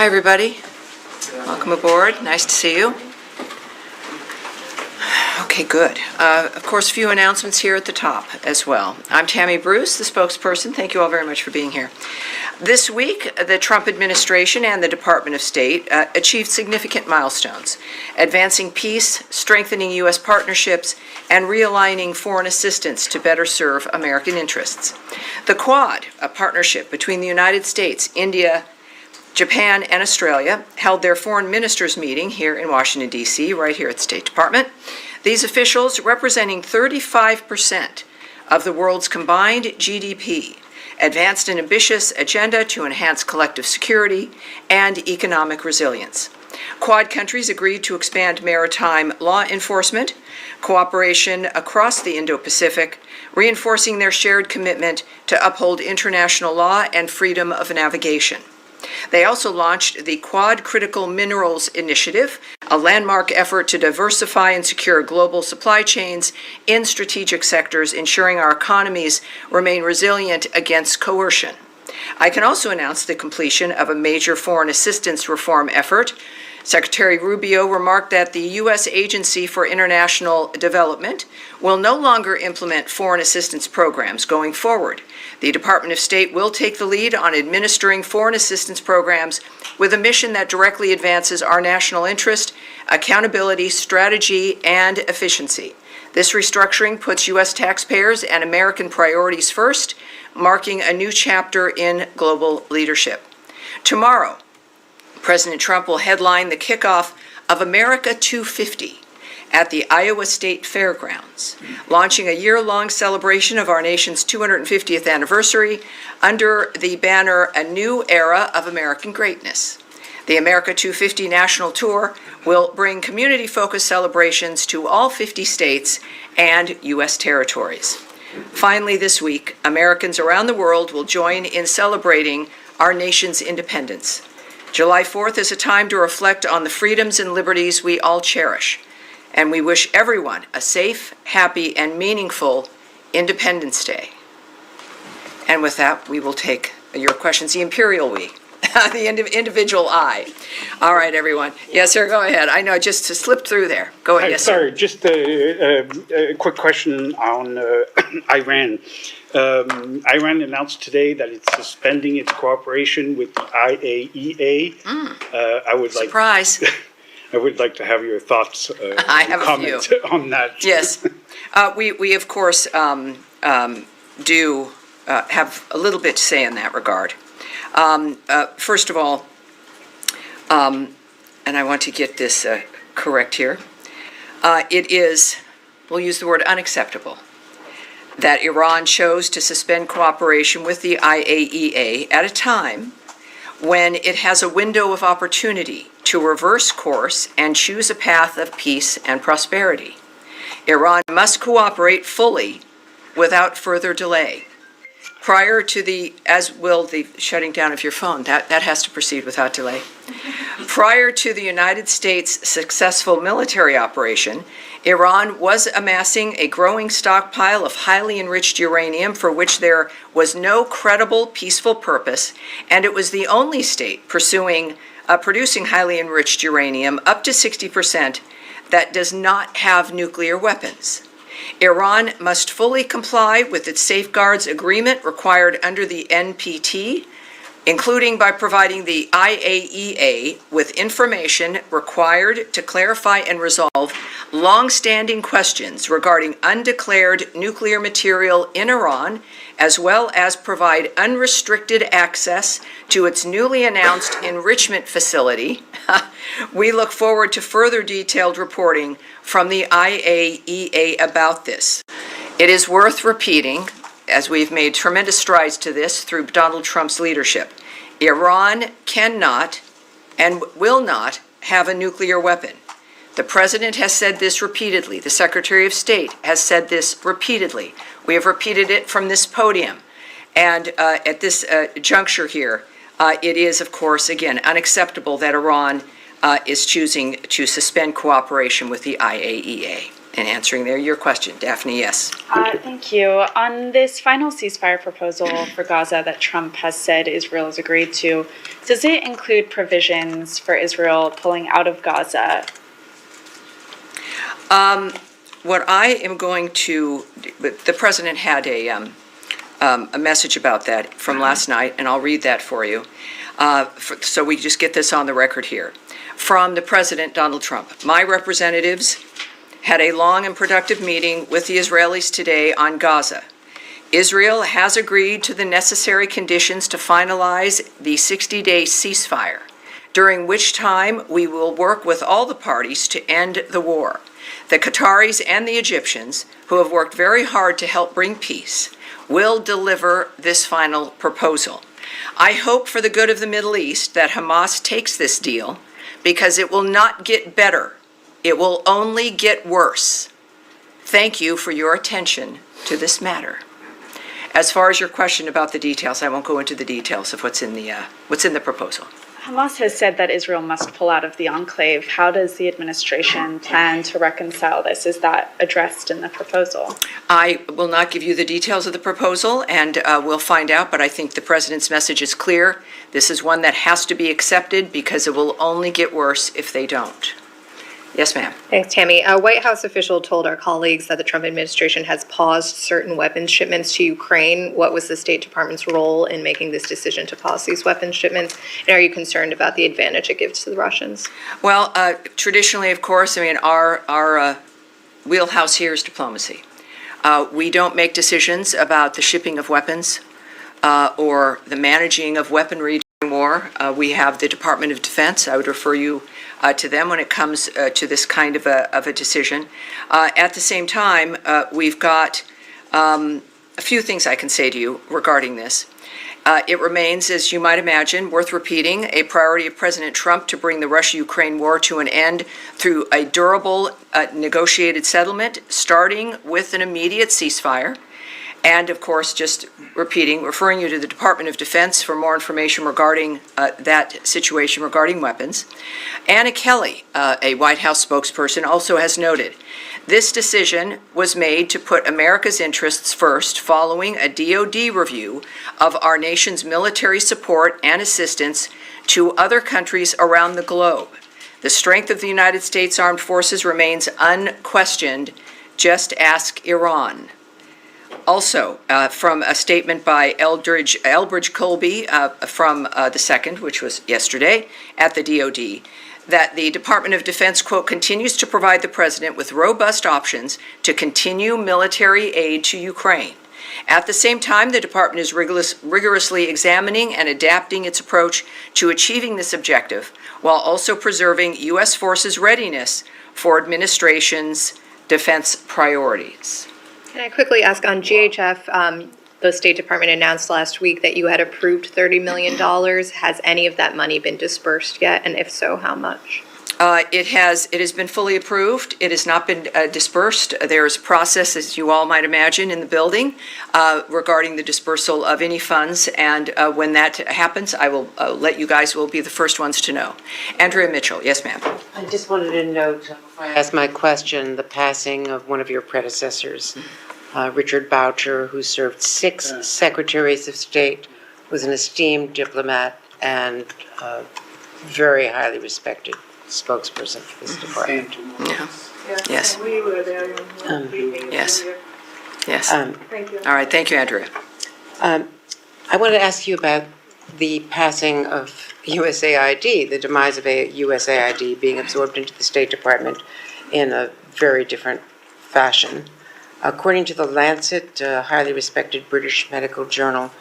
Hi, everybody. Welcome aboard. Nice to see you. Okay, good. Of course, a few announcements here at the top as well. I'm Tammy Bruce, the spokesperson. Thank you all very much for being here. This week, the Trump administration and the Department of State achieved significant milestones, advancing peace, strengthening U.S. partnerships, and realigning foreign assistance to better serve American interests. The Quad, a partnership between the United States, India, Japan, and Australia, held their foreign ministers' meeting here in Washington, D.C., right here at the State Department. These officials, representing 35% of the world's combined GDP, advanced an ambitious agenda to enhance collective security and economic resilience. Quad countries agreed to expand maritime law enforcement, cooperation across the Indo-Pacific, reinforcing their shared commitment to uphold international law and freedom of navigation. They also launched the Quad Critical Minerals Initiative, a landmark effort to diversify and secure global supply chains in strategic sectors, ensuring our economies remain resilient against coercion. I can also announce the completion of a major foreign assistance reform effort. Secretary Rubio remarked that the U.S. Agency for International Development will no longer implement foreign assistance programs going forward. The Department of State will take the lead on administering foreign assistance programs with a mission that directly advances our national interest, accountability, strategy, and efficiency. This restructuring puts U.S. taxpayers and American priorities first, marking a new chapter in global leadership. Tomorrow, President Trump will headline the kickoff of America 250 at the Iowa State Fairgrounds, launching a year-long celebration of our nation's 250th anniversary under the banner A New Era of American Greatness. The America 250 National Tour will bring community-focused celebrations to all 50 states and U.S. territories. Finally, this week, Americans around the world will join in celebrating our nation's independence. July 4th is a time to reflect on the freedoms and liberties we all cherish, and we wish everyone a safe, happy, and meaningful Independence Day. And with that, we will take your questions. The imperial we, the individual I. All right, everyone. Yes, sir, go ahead. I know, just slipped through there. Go ahead, yes, sorry, sir. just a quick question on Iran. Iran announced today that it's suspending its cooperation with the IAEA. Surprise. I would like to have your thoughts, I have comment on that. Yes. We of course, do have a little bit to say in that regard. First of all, and I want to get this correct here, it is, we'll use the word unacceptable, that Iran chose to suspend cooperation with the IAEA at a time when it has a window of opportunity to reverse course and choose a path of peace and prosperity. Iran must cooperate fully without further delay. Prior to the, as will the shutting down of your phone, that has to proceed without delay. Prior to the United States' successful military operation, Iran was amassing a growing stockpile of highly enriched uranium for which there was no credible peaceful purpose, and it was the only state producing highly enriched uranium up to 60% that does not have nuclear weapons. Iran must fully comply with its safeguards agreement required under the NPT, including by providing the IAEA with information required to clarify and resolve long-standing questions regarding undeclared nuclear material in Iran, as well as provide unrestricted access to its newly announced enrichment facility. We look forward to further detailed reporting from the IAEA about this. It is worth repeating, as we've made tremendous strides to this through Donald Trump's leadership, Iran cannot and will not have a nuclear weapon. The President has said this repeatedly. The Secretary of State has said this repeatedly. We have repeated it from this podium. And at this juncture here, it is, of course, again, unacceptable that Iran is choosing to suspend cooperation with the IAEA. in answering your question. Daphne, yes. Thank you. On this final ceasefire proposal for Gaza that Trump has said Israel has agreed to, does it include provisions for Israel pulling out of Gaza? What I am going to, the president had a message about that from last night, and I'll read that for you, so we just get this on the record here. From the President, Donald Trump. My representatives had a long and productive meeting with the Israelis today on Gaza. Israel has agreed to the necessary conditions to finalize the 60-day ceasefire, during which time we will work with all the parties to end the war. The Qataris and the Egyptians, who have worked very hard to help bring peace, will deliver this final proposal. I hope for the good of the Middle East that Hamas takes this deal, because it will not get better. It will only get worse. Thank you for your attention to this matter. As far as your question about the details, I won't go into the details of what's in the proposal. Hamas has said that Israel must pull out of the enclave. How does the administration plan to reconcile this? Is that addressed in the proposal? I will not give you the details of the proposal, and we'll find out, but I think the president's message is clear. This is one that has to be accepted because it will only get worse if they don't. Yes, ma'am. Thanks, Tammy. A White House official told our colleagues that the Trump administration has paused certain weapons shipments to Ukraine. What was the State Department's role in making this decision to pause these weapons shipments? And are you concerned about the advantage it gives to the Russians? Well, traditionally, of course, I mean, our wheelhouse here is diplomacy. We don't make decisions about the shipping of weapons or the managing of weaponry during war. We have the Department of Defense. I would refer you to them when it comes to this kind of a decision. At the same time, we've got a few things I can say to you regarding this. It remains, as you might imagine, worth repeating, a priority of President Trump to bring the Russia-Ukraine war to an end through a durable negotiated settlement, starting with an immediate ceasefire. And, of course, just referring you to the Department of Defense for more information regarding that situation regarding weapons. Anna Kelly, a White House spokesperson, also has noted, this decision was made to put America's interests first following a DoD review of our nation's military support and assistance to other countries around the globe. The strength of the United States Armed Forces remains unquestioned. Just ask Iran. Also, from a statement by Elbridge Colby from the 2nd, which was yesterday, at the DoD, that the Department of Defense, quote, continues to provide the president with robust options to continue military aid to Ukraine. At the same time, the department is rigorously examining and adapting its approach to achieving this objective, while also preserving U.S. forces' readiness for administration's defense priorities. Can I quickly ask on GHF, the State Department announced last week that you had approved $30 million. Has any of that money been dispersed yet? And if so, how much? It has been fully approved. It has not been dispersed. There is a process, as you all might imagine, in the building regarding the dispersal of any funds. And when that happens, I will let you guys will be the first ones to know. Andrea Mitchell, yes, ma'am. I just wanted to note, before I ask my question, the passing of one of your predecessors, Richard Boucher, who served 6 secretaries of state, was an esteemed diplomat and very highly respected spokesperson for this department. Yeah. Yes. We were there. Yes. Yes. Thank you. All right. Thank you, Andrea. I wanted to ask you about the passing of USAID, the demise of USAID being absorbed into the State Department in a very different fashion. According to the Lancet, a highly respected British medical journal,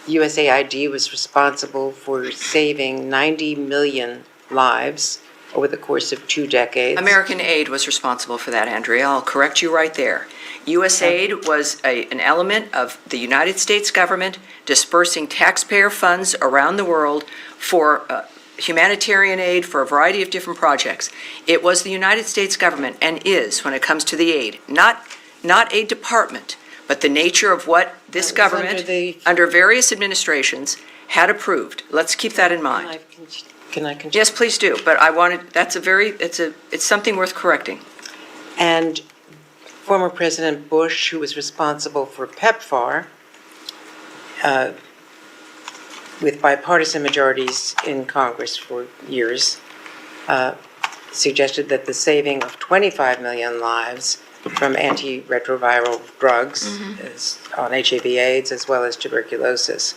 USAID was responsible for saving 90 million lives over the course of 2 decades. American Aid was responsible for that, Andrea. I'll correct you right there. USAID was an element of the United States government dispersing taxpayer funds around the world for humanitarian aid for a variety of different projects. It was the United States government, and is, when it comes to the aid, not a department, but the nature of what this government, under various administrations, had approved. Let's keep that in mind. Can I continue? Yes, please do, but it's something worth correcting. And former President Bush, who was responsible for PEPFAR, with bipartisan majorities in Congress for years, suggested that the saving of 25 million lives from antiretroviral drugs on HIV/AIDS as well as tuberculosis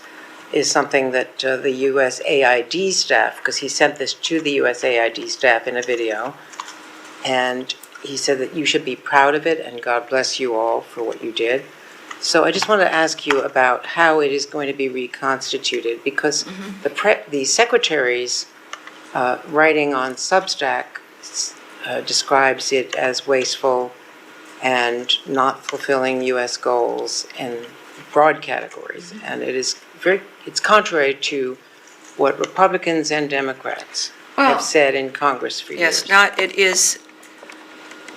is something that the USAID staff, because he sent this to the USAID staff in a video, and he said that you should be proud of it and God bless you all for what you did. So I just want to ask you about how it is going to be reconstituted, because the secretary's writing on Substack describes it as wasteful and not fulfilling U.S. goals in broad categories, and it's contrary to what Republicans and Democrats have said in Congress for years. Yes, it is,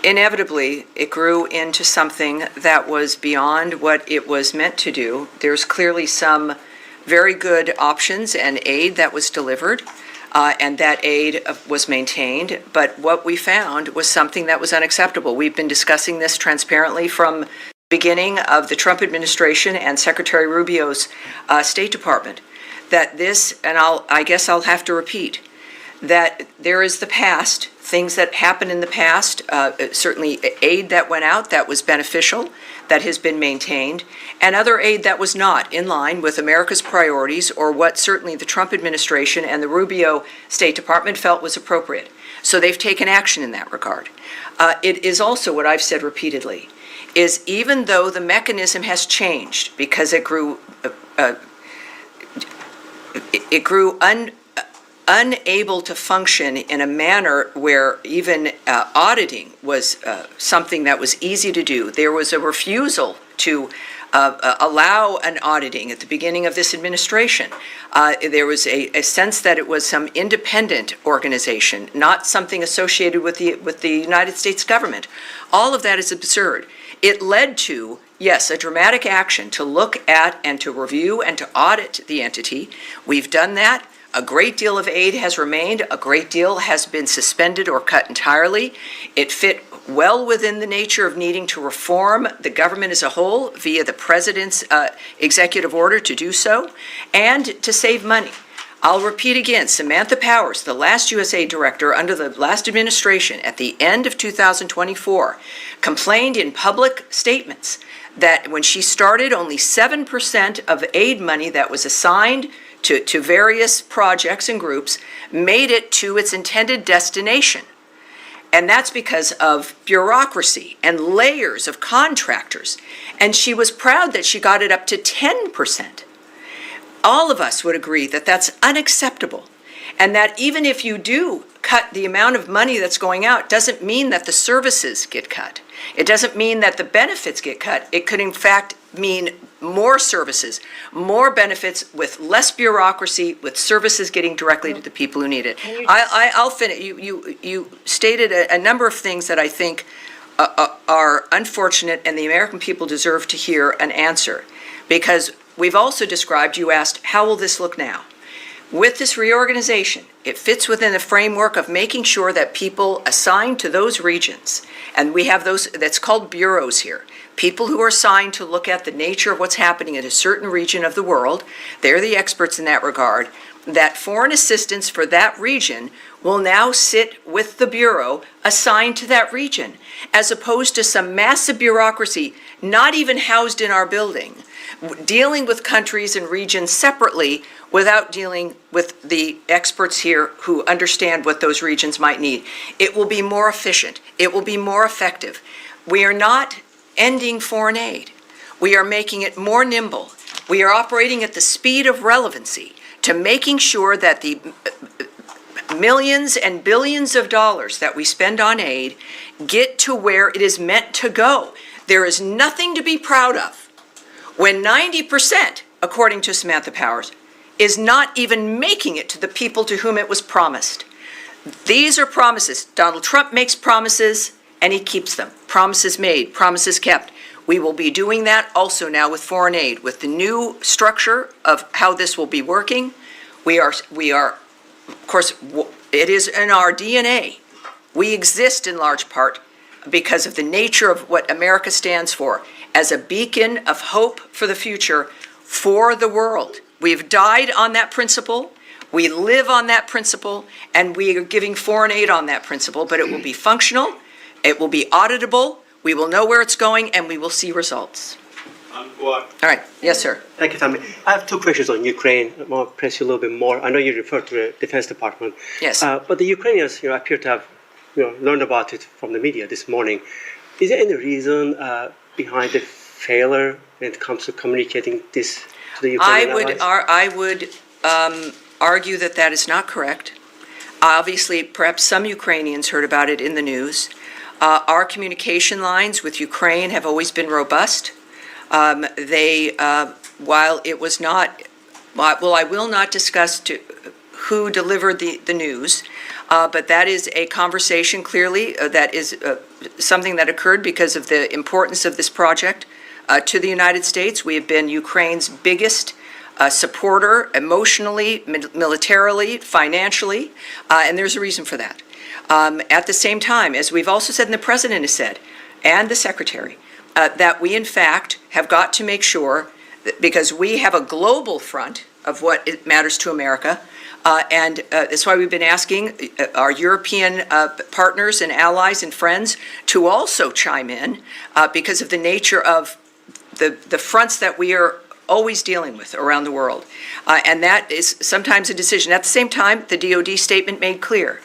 inevitably, it grew into something that was beyond what it was meant to do. There's clearly some very good options and aid that was delivered, and that aid was maintained, but what we found was something that was unacceptable. We've been discussing this transparently from the beginning of the Trump administration and Secretary Rubio's State Department, that this, and I guess I'll have to repeat, that there is the past, things that happened in the past, certainly aid that went out that was beneficial, that has been maintained, and other aid that was not in line with America's priorities or what certainly the Trump administration and the Rubio State Department felt was appropriate. So they've taken action in that regard. It is also what I've said repeatedly, is even though the mechanism has changed because it grew unable to function in a manner where even auditing was something that was easy to do. There was a refusal to allow an auditing at the beginning of this administration. There was a sense that it was some independent organization, not something associated with the United States government. All of that is absurd. It led to, yes, a dramatic action to look at and to review and to audit the entity. We've done that. A great deal of aid has remained. A great deal has been suspended or cut entirely. It fit well within the nature of needing to reform the government as a whole via the president's executive order to do so and to save money. I'll repeat again, Samantha Powers, the last USAID director under the last administration at the end of 2024, complained in public statements that when she started, only 7% of aid money that was assigned to various projects and groups made it to its intended destination. And that's because of bureaucracy and layers of contractors. And she was proud that she got it up to 10%. All of us would agree that that's unacceptable. And that even if you do cut the amount of money that's going out, doesn't mean that the services get cut. It doesn't mean that the benefits get cut. It could in fact mean more services, more benefits with less bureaucracy, with services getting directly to the people who need it. I'll finish. You stated a number of things that I think are unfortunate, and the American people deserve to hear an answer. Because we've also described, you asked, how will this look now? With this reorganization, it fits within the framework of making sure that people assigned to those regions, and we have those, that's called bureaus here, people who are assigned to look at the nature of what's happening in a certain region of the world, they're the experts in that regard, that foreign assistance for that region will now sit with the bureau assigned to that region, as opposed to some massive bureaucracy not even housed in our building, dealing with countries and regions separately without dealing with the experts here who understand what those regions might need. It will be more efficient. It will be more effective. We are not ending foreign aid. We are making it more nimble. We are operating at the speed of relevancy to making sure that the millions and billions of dollars that we spend on aid get to where it is meant to go. There is nothing to be proud of when 90%, according to Samantha Powers, is not even making it to the people to whom it was promised. These are promises. Donald Trump makes promises and he keeps them. Promises made, promises kept. We will be doing that also now with foreign aid, with the new structure of how this will be working. We are, of course, it is in our DNA. We exist in large part because of the nature of what America stands for, as a beacon of hope for the future for the world. We've died on that principle, we live on that principle, and we are giving foreign aid on that principle, but it will be functional, it will be auditable, we will know where it's going, and we will see results. All right, yes, sir. Thank you, Tammy. I have two questions on Ukraine. I want to press you a little bit more. I know you referred to the Defense Department. Yes. But the Ukrainians, appear to have, learned about it from the media this morning. Is there any reason behind the failure when it comes to communicating this to the Ukrainian allies? I would argue that that is not correct. Obviously, perhaps some Ukrainians heard about it in the news. Our communication lines with Ukraine have always been robust. While it was not, well, I will not discuss who delivered the news, but that is a conversation clearly that is something that occurred because of the importance of this project to the United States. We have been Ukraine's biggest supporter emotionally, militarily, financially, and there's a reason for that. At the same time, as we've also said and the President has said, and the Secretary, that we in fact have got to make sure, because we have a global front of what it matters to America, and that's why we've been asking our European partners and allies and friends to also chime in because of the nature of the fronts that we are always dealing with around the world. And that is sometimes a decision. At the same time, the DoD statement made clear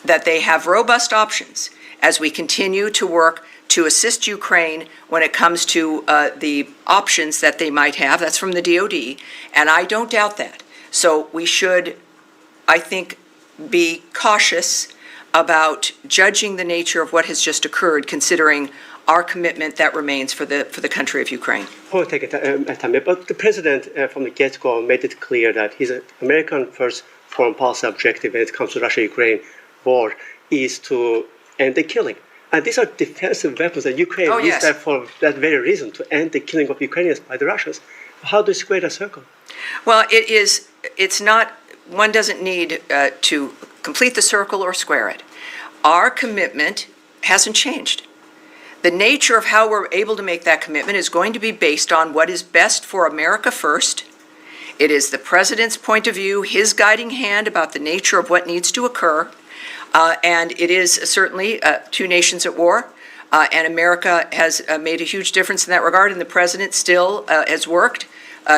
that they have robust options as we continue to work to assist Ukraine when it comes to the options that they might have. That's from the DoD, and I don't doubt that. So we should, I think, be cautious about judging the nature of what has just occurred, considering our commitment that remains for the country of Ukraine. Point taken, Tammy. But the president from the get-go made it clear that his American first foreign policy objective when it comes to Russia-Ukraine war is to end the killing. And these are defensive weapons that Ukraine needs that for that very reason, to end the killing of Ukrainians by the Russians. How do you square that circle? Well, it's not, one doesn't need to complete the circle or square it. Our commitment hasn't changed. The nature of how we're able to make that commitment is going to be based on what is best for America first. It is the President's point of view, his guiding hand about the nature of what needs to occur. And it is certainly two nations at war, and America has made a huge difference in that regard, and the President still has worked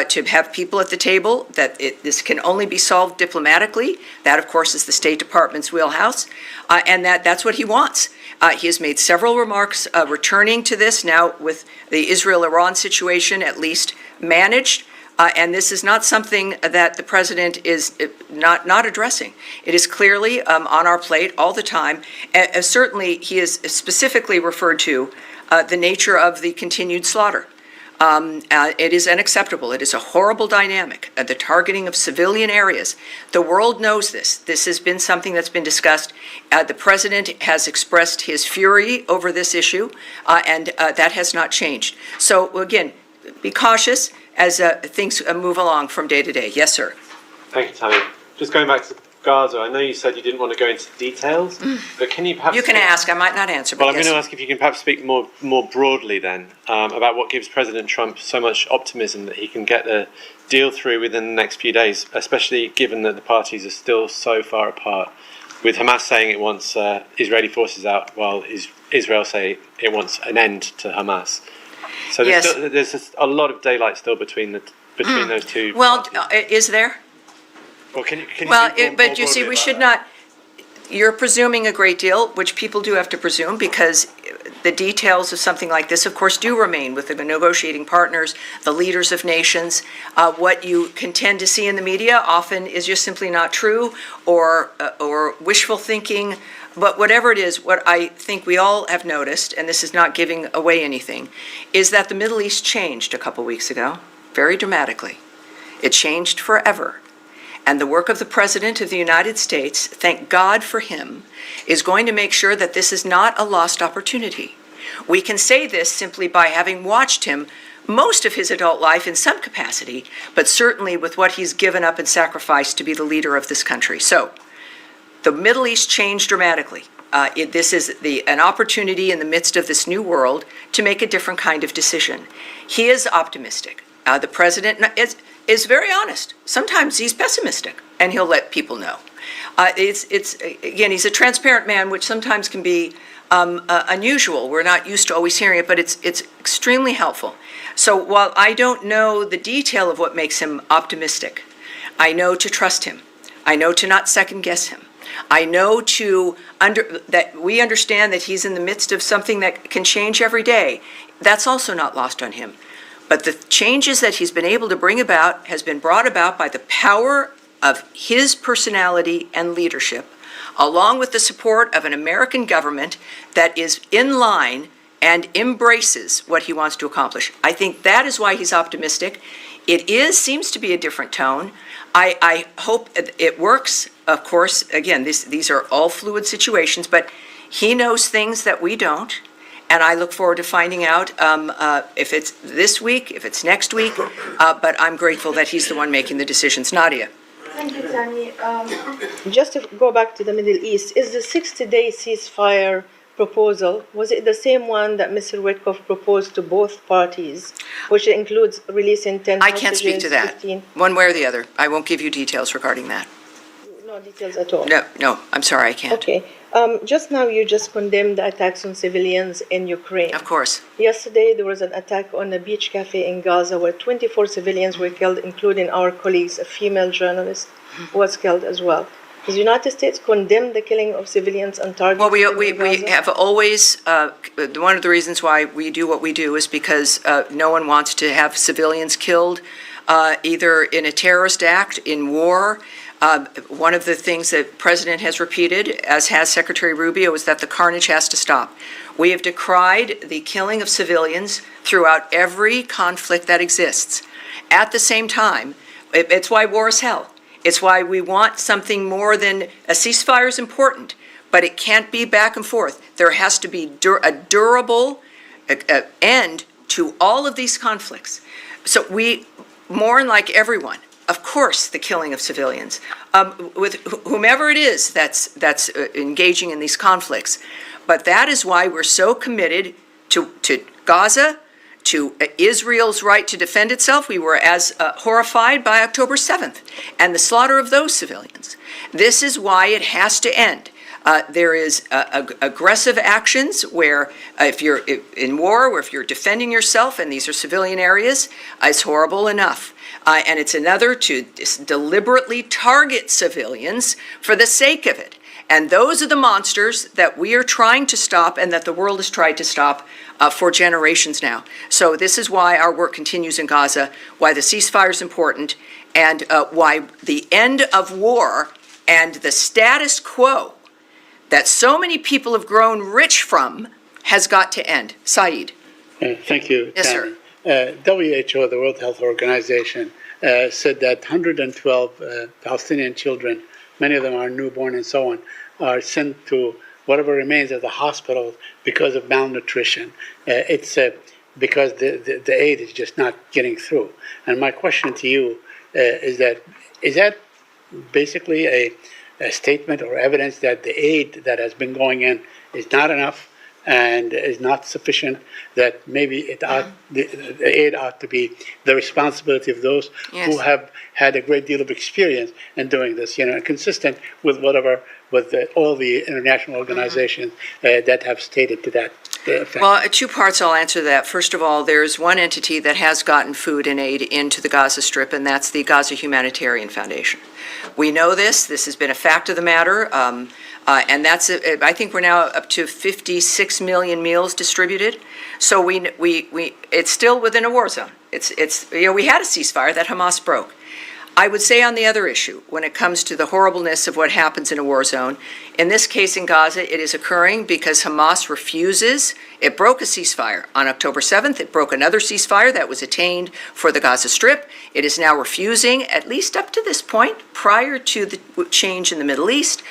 to have people at the table, that this can only be solved diplomatically. That, of course, is the State Department's wheelhouse, and that's what he wants. He has made several remarks returning to this now with the Israel-Iran situation at least managed. And this is not something that the President is not addressing. It is clearly on our plate all the time. Certainly, he has specifically referred to the nature of the continued slaughter. It is unacceptable. It is a horrible dynamic, the targeting of civilian areas. The world knows this. This has been something that's been discussed. The President has expressed his fury over this issue, and that has not changed. So, again, be cautious as things move along from day to day. Yes, sir. Thank you, Tammy. Just going back to Gaza, I know you said you didn't want to go into details, but can you perhaps... You can ask. I might not answer, but Well, I'm yes. going to ask if you can perhaps speak more broadly then about what gives President Trump so much optimism that he can get a deal through within the next few days, especially given that the parties are still so far apart, with Hamas saying it wants Israeli forces out, while Israel say it wants an end to Hamas. So there's just a lot of daylight still between those two. Well, parties. is there? Well, can you Well, speak more but you see, broadly we about should that? not, you're presuming a great deal, which people do have to presume, because the details of something like this, of course, do remain with the negotiating partners, the leaders of nations. What you can tend to see in the media often is just simply not true, or wishful thinking. But whatever it is, what I think we all have noticed, and this is not giving away anything, is that the Middle East changed a couple weeks ago, very dramatically. It changed forever. And the work of the President of the United States, thank God for him, is going to make sure that this is not a lost opportunity. We can say this simply by having watched him most of his adult life in some capacity, but certainly with what he's given up and sacrificed to be the leader of this country. So, the Middle East changed dramatically. This is an opportunity in the midst of this new world to make a different kind of decision. He is optimistic. The president is very honest. Sometimes he's pessimistic, and he'll let people know. Again, he's a transparent man, which sometimes can be unusual. We're not used to always hearing it, but it's extremely helpful. So while I don't know the detail of what makes him optimistic, I know to trust him. I know to not second guess him. I know that we understand that he's in the midst of something that can change every day. That's also not lost on him. But the changes that he's been able to bring about has been brought about by the power of his personality and leadership, along with the support of an American government that is in line and embraces what he wants to accomplish. I think that is why he's optimistic. Seems to be a different tone. I hope it works. Of course, again, these are all fluid situations, but he knows things that we don't. And I look forward to finding out if it's this week, if it's next week, but I'm grateful that he's the one making the decisions. Nadia. Thank you, Tammy. Just to go back to the Middle East, is the 60-day ceasefire proposal, was it the same one that Mr. Witkoff proposed to both parties, which includes releasing 10 I can't speak to that, 15? one way or the other. I won't give you details regarding that. No details at all? No, I'm sorry, I can't. Okay. Just now, you just condemned the attacks on civilians in Ukraine. Of course. Yesterday, there was an attack on a beach cafe in Gaza where 24 civilians were killed, including our colleagues, a female journalist who was killed as well. Does the United States condemn the killing of civilians on target? Well, we have always, one of the reasons why we do what we do is because no one wants to have civilians killed, either in a terrorist act, in war. One of the things that the President has repeated, as has Secretary Rubio, is that the carnage has to stop. We have decried the killing of civilians throughout every conflict that exists. At the same time, it's why war is hell. It's why we want something more than a ceasefire is important, but it can't be back and forth. There has to be a durable end to all of these conflicts. So we mourn like everyone. Of course, the killing of civilians, with whomever it is that's engaging in these conflicts. But that is why we're so committed to Gaza, to Israel's right to defend itself. We were as horrified by October 7th and the slaughter of those civilians. This is why it has to end. There is aggressive actions where if you're in war, or if you're defending yourself, and these are civilian areas, it's horrible enough. And it's another to deliberately target civilians for the sake of it. And those are the monsters that we are trying to stop and that the world has tried to stop for generations now. So this is why our work continues in Gaza, why the ceasefire is important, and why the end of war and the status quo that so many people have grown rich from has got to end. Saeed. Thank you, Yes, Tammy. sir. WHO, the World Health Organization, said that 112 Palestinian children, many of them are newborn and so on, are sent to whatever remains of the hospital because of malnutrition. It's because the aid is just not getting through. And my question to you is that basically a statement or evidence that the aid that has been going in is not enough and is not sufficient, that maybe the aid ought to be the responsibility of those who have had a great deal of experience in doing this, consistent with all the international organizations that have stated to that effect. Well, two parts I'll answer that. First of all, there's one entity that has gotten food and aid into the Gaza Strip, and that's the Gaza Humanitarian Foundation. We know this. This has been a fact of the matter. And that's, I think we're now up to 56 million meals distributed. So it's still within a war zone. We had a ceasefire that Hamas broke. I would say on the other issue, when it comes to the horribleness of what happens in a war zone, in this case in Gaza, it is occurring because Hamas refuses. It broke a ceasefire on October 7th. It broke another ceasefire that was attained for the Gaza Strip. It is now refusing, at least up to this point, prior to the change in the Middle East,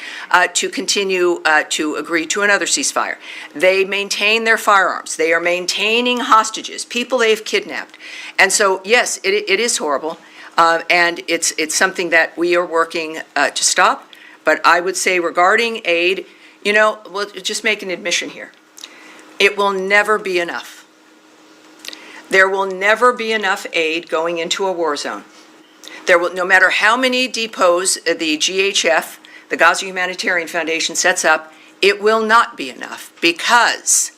to continue to agree to another ceasefire. They maintain their firearms. They are maintaining hostages, people they've kidnapped. And so, yes, it is horrible. And it's something that we are working to stop. But I would say regarding aid, You know, we'll just make an admission here. It will never be enough. There will never be enough aid going into a war zone. There will, no matter how many depots the GHF, the Gaza Humanitarian Foundation, sets up, it will not be enough, because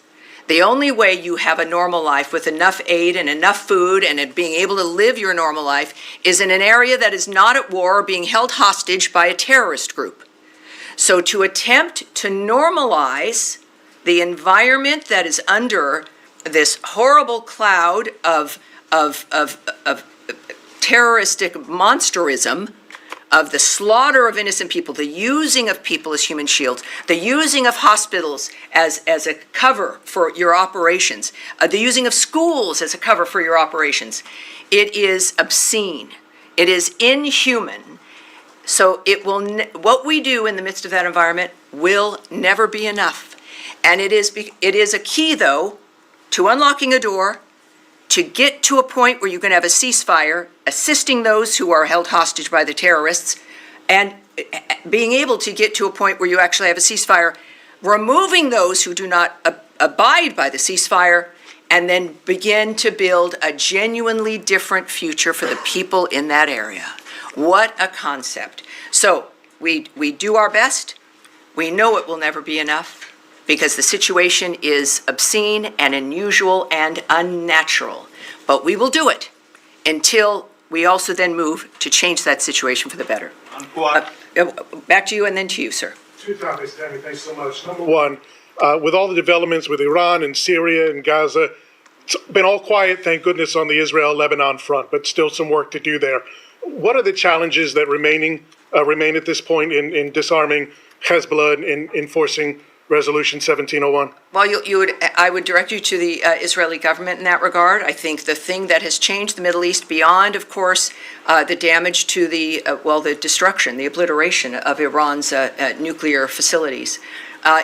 the only way you have a normal life with enough aid and enough food and being able to live your normal life is in an area that is not at war or being held hostage by a terrorist group. So to attempt to normalize the environment that is under this horrible cloud of terroristic monsterism, of the slaughter of innocent people, the using of people as human shields, the using of hospitals as a cover for your operations, the using of schools as a cover for your operations, it is obscene. It is inhuman. So it will. What we do in the midst of that environment will never be enough. And it is a key, though, to unlocking a door, to get to a point where you can have a ceasefire, assisting those who are held hostage by the terrorists, and being able to get to a point where you actually have a ceasefire, removing those who do not abide by the ceasefire, and then begin to build a genuinely different future for the people in that area. What a concept. So we do our best. We know it will never be enough, because the situation is obscene and unusual and unnatural. But we will do it until we also then move to change that situation for the better. Back to you, and then to you, sir. Two topics, Tammy. Thanks so much. Number one, with all the developments with Iran and Syria and Gaza, it's been all quiet, thank goodness, on the Israel-Lebanon front, but still some work to do there. What are the challenges that remain at this point in disarming Hezbollah and enforcing Resolution 1701? Well, I would direct you to the Israeli government in that regard. I think the thing that has changed the Middle East beyond, of course, the damage to the destruction, the obliteration of Iran's nuclear facilities,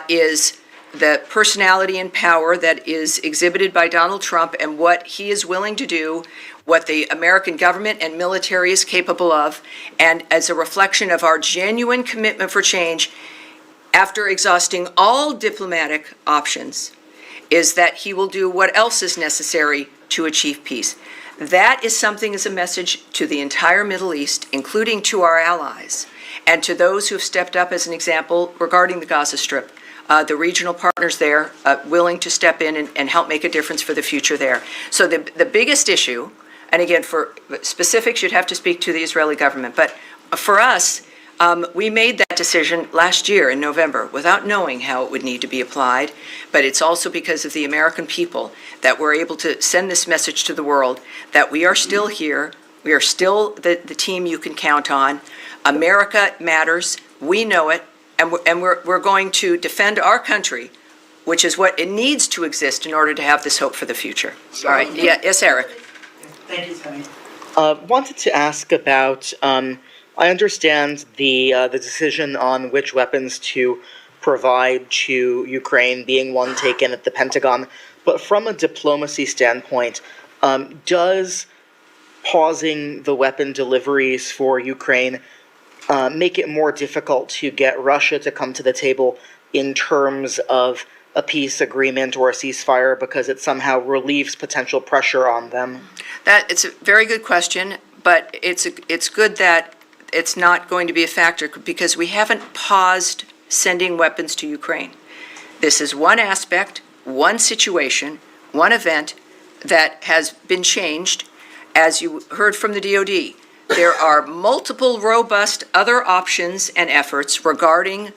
is the personality and power that is exhibited by Donald Trump and what he is willing to do, what the American government and military is capable of, and as a reflection of our genuine commitment for change, after exhausting all diplomatic options, is that he will do what else is necessary to achieve peace. That is something as a message to the entire Middle East, including to our allies, and to those who have stepped up as an example regarding the Gaza Strip, the regional partners there willing to step in and help make a difference for the future there. So the biggest issue, and again, for specifics, you'd have to speak to the Israeli government, but for us, we made that decision last year in November without knowing how it would need to be applied, but it's also because of the American people that we're able to send this message to the world that we are still here, we are still the team you can count on. America matters, we know it, and we're going to defend our country, which is what it needs to exist in order to have this hope for the future. All right, yes, Eric. Thank you, Tammy. Wanted to ask about, I understand the decision on which weapons to provide to Ukraine being one taken at the Pentagon, but from a diplomacy standpoint, does pausing the weapon deliveries for Ukraine make it more difficult to get Russia to come to the table in terms of a peace agreement or a ceasefire, because it somehow relieves potential pressure on them? It's a very good question, but it's good that it's not going to be a factor, because we haven't paused sending weapons to Ukraine. This is one aspect, one situation, one event that has been changed. As you heard from the DoD, there are multiple robust other options and efforts regarding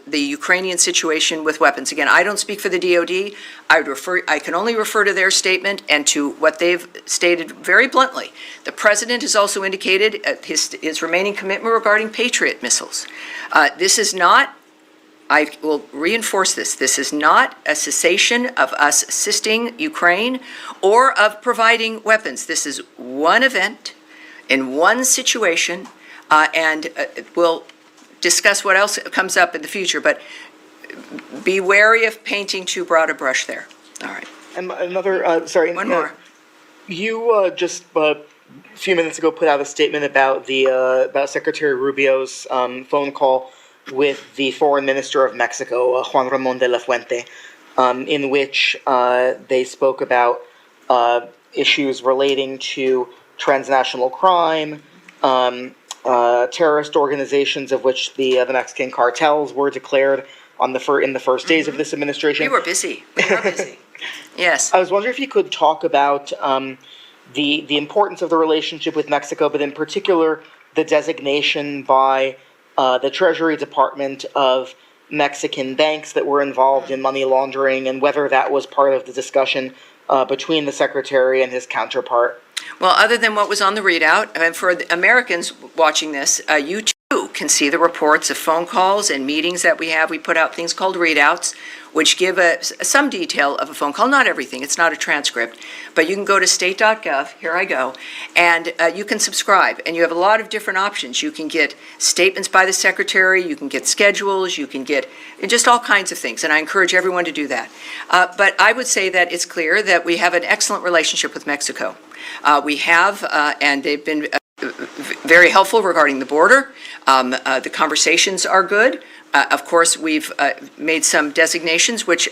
the Ukrainian situation with weapons. Again, I don't speak for the DoD. I can only refer to their statement and to what they've stated very bluntly. The president has also indicated his remaining commitment regarding Patriot missiles. This is not, I will reinforce this is not a cessation of us assisting Ukraine or of providing weapons. This is one event in one situation, and we'll discuss what else comes up in the future, but be wary of painting too broad a brush there. All right. And another, sorry. One more. You just a few minutes ago put out a statement about about Secretary Rubio's phone call with the foreign minister of Mexico, Juan Ramon de la Fuente, in which they spoke about issues relating to transnational crime, terrorist organizations of which the Mexican cartels were declared in the first days of this administration. We were busy. Yes. I was wondering if you could talk about the importance of the relationship with Mexico, but in particular the designation by the Treasury Department of Mexican banks that were involved in money laundering, and whether that was part of the discussion between the secretary and his counterpart. Well, other than what was on the readout, and for the Americans watching this, you too can see the reports of phone calls and meetings that we have. We put out things called readouts, which give some detail of a phone call. Not everything, it's not a transcript, but you can go to state.gov, here I go, and you can subscribe, and you have a lot of different options. You can get statements by the secretary, you can get schedules, you can get just all kinds of things, and I encourage everyone to do that. But I would say that it's clear that we have an excellent relationship with Mexico. We have, and they've been very helpful regarding the border. The conversations are good. Of course, we've made some designations which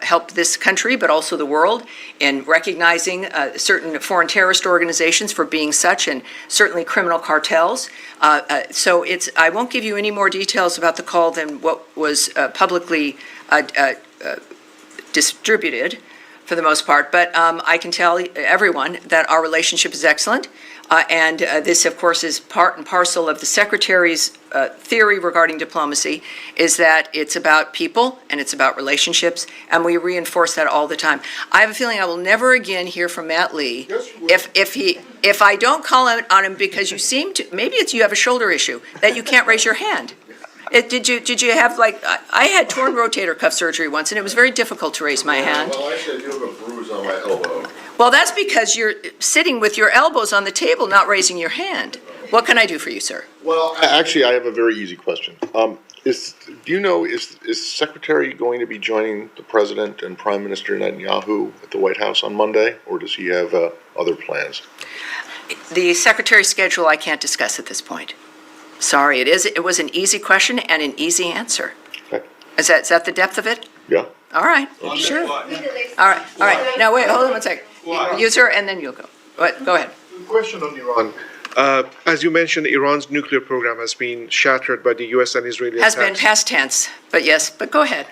help this country, but also the world, in recognizing certain foreign terrorist organizations for being such, and certainly criminal cartels. So I won't give you any more details about the call than what was publicly distributed, for the most part, but I can tell everyone that our relationship is excellent, and this, of course, is part and parcel of the Secretary's theory regarding diplomacy, is that it's about people and it's about relationships, and we reinforce that all the time. I have a feeling I will never again hear from Matt Lee if I don't call out on him because you seem to, maybe it's you have a shoulder issue, that you can't raise your hand. Did you have, like, I had torn rotator cuff surgery once, and it was very difficult to raise my hand. Well, actually, I do have a bruise on my elbow. Well, that's because you're sitting with your elbows on the table, not raising your hand. What can I do for you, sir? Well, actually, I have a very easy question. Is Secretary going to be joining the President and Prime Minister Netanyahu at the White House on Monday, or does he have other plans? The Secretary's schedule I can't discuss at this point. Sorry, it was an easy question and an easy answer. Okay. Is that the depth of it? Yeah. All right, sure. All right. Now, wait, hold on one second. You, sir, and then you'll go. Go ahead. Question on Iran. As you mentioned, Iran's nuclear program has been shattered by the U.S. and Israeli Has attacks. been past tense, but yes, but go ahead.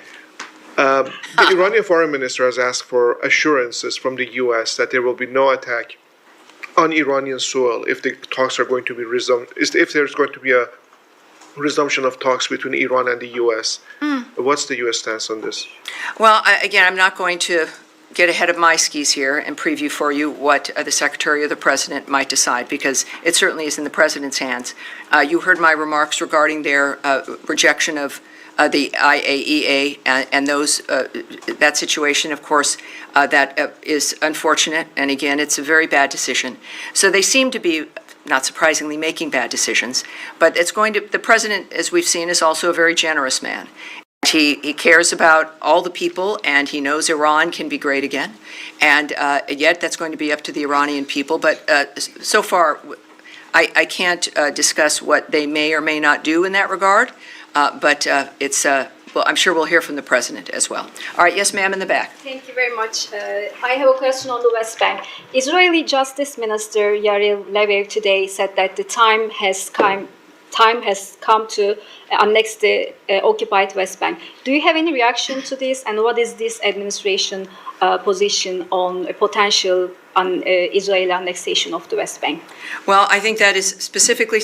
The Iranian foreign minister has asked for assurances from the U.S. that there will be no attack on Iranian soil if the talks are going to be resumed, if there's going to be a resumption of talks between Iran and the U.S. What's the U.S. stance on this? Well, again, I'm not going to get ahead of my skis here and preview for you what the Secretary or the President might decide, because it certainly is in the President's hands. You heard my remarks regarding their rejection of the IAEA and that situation, of course, that is unfortunate. And again, it's a very bad decision. So they seem to be, not surprisingly, making bad decisions. But the President, as we've seen, is also a very generous man. He cares about all the people, and he knows Iran can be great again. And yet that's going to be up to the Iranian people. But so far, I can't discuss what they may or may not do in that regard. But well, I'm sure we'll hear from the President as well. All right, yes, ma'am, in the back. Thank you very much. I have a question on the West Bank. Israeli Justice Minister Yair Lapid today said that the time has come to annex the occupied West Bank. Do you have any reaction to this, and what is this administration position on a potential Israeli annexation of the West Bank? Well, I think that is specifically